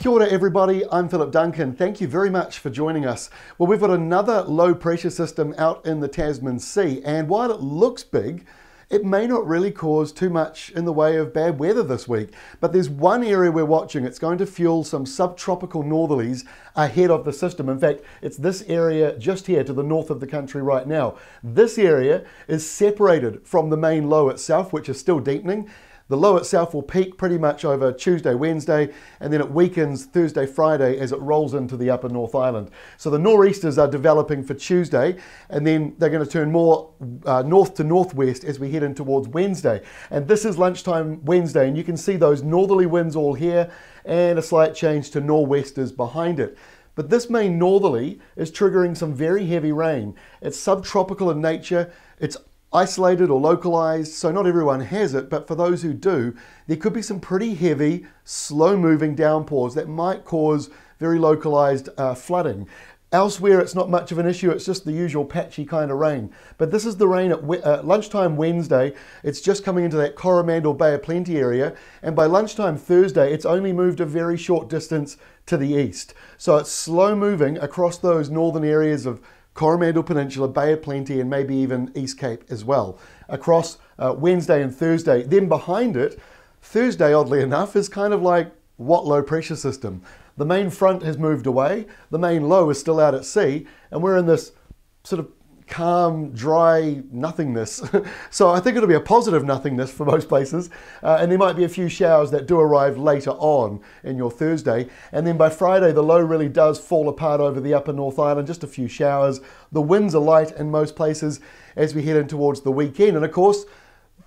Kia ora everybody, I'm Philip Duncan. Thank you very much for joining us. Well, we've got another low pressure system out in the Tasman Sea, and while it looks big, it may not really cause too much in the way of bad weather this week. But there's one area we're watching. It's going to fuel some subtropical northerlies ahead of the system. In fact, it's this area just here to the north of the country right now. This area is separated from the main low itself, which is still deepening. The low itself will peak pretty much over Tuesday, Wednesday, and then it weakens Thursday, Friday as it rolls into the upper North Island. So the nor'easters are developing for Tuesday, and then they're going to turn more north to northwest as we head in towards Wednesday. And this is lunchtime Wednesday, and you can see those northerly winds all here, and a slight change to nor'westers behind it. But this main northerly is triggering some very heavy rain. It's subtropical in nature. It's isolated or localized, so not everyone has it, but for those who do, there could be some pretty heavy, slow-moving downpours that might cause very localized flooding. Elsewhere, it's not much of an issue. It's just the usual patchy kind of rain. But this is the rain at lunchtime Wednesday. It's just coming into that Coromandel Bay of Plenty area. And by lunchtime Thursday, it's only moved a very short distance to the east. So it's slow moving across those northern areas of Coromandel Peninsula, Bay of Plenty, and maybe even East Cape as well, across Wednesday and Thursday. Then behind it, Thursday, oddly enough, is kind of like what low pressure system? The main front has moved away, the main low is still out at sea, and we're in this sort of calm, dry nothingness. So I think it'll be a positive nothingness for most places, and there might be a few showers that do arrive later on in your Thursday, and then by Friday the low really does fall apart over the upper North Island, just a few showers. The winds are light in most places as we head in towards the weekend, and of course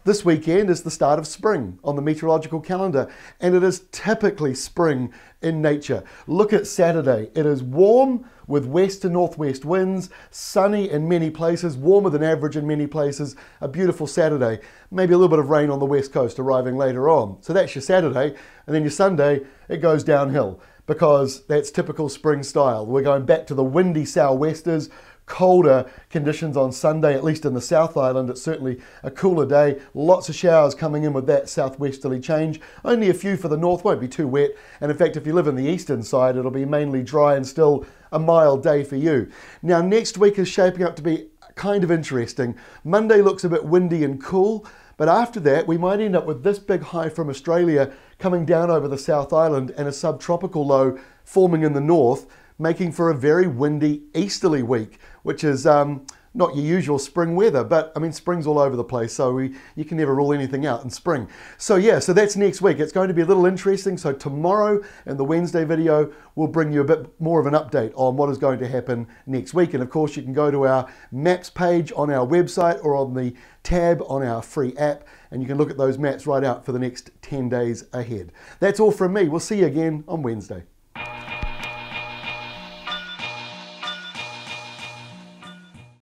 this weekend is the start of spring on the meteorological calendar, and it is typically spring in nature. Look at Saturday. It is warm with west to northwest winds, sunny in many places, warmer than average in many places, a beautiful Saturday. Maybe a little bit of rain on the west coast arriving later on. So that's your Saturday, and then your Sunday, it goes downhill because that's typical spring style. We're going back to the windy sou'westers, colder conditions on Sunday, at least in the South Island. It's certainly a cooler day. Lots of showers coming in with that southwesterly change. Only a few for the north, won't be too wet. And in fact, if you live in the eastern side, it'll be mainly dry and still a mild day for you. Now, next week is shaping up to be kind of interesting. Monday looks a bit windy and cool, but after that, we might end up with this big high from Australia coming down over the South Island and a subtropical low forming in the north, making for a very windy easterly week, which is not your usual spring weather, but I mean, spring's all over the place, so you can never rule anything out in spring. So yeah, so that's next week. It's going to be a little interesting. So tomorrow in the Wednesday video, we'll bring you a bit more of an update on what is going to happen next week. And of course, you can go to our maps page on our website or on the tab on our free app, and you can look at those maps right out for the next 10 days ahead. That's all from me. We'll see you again on Wednesday.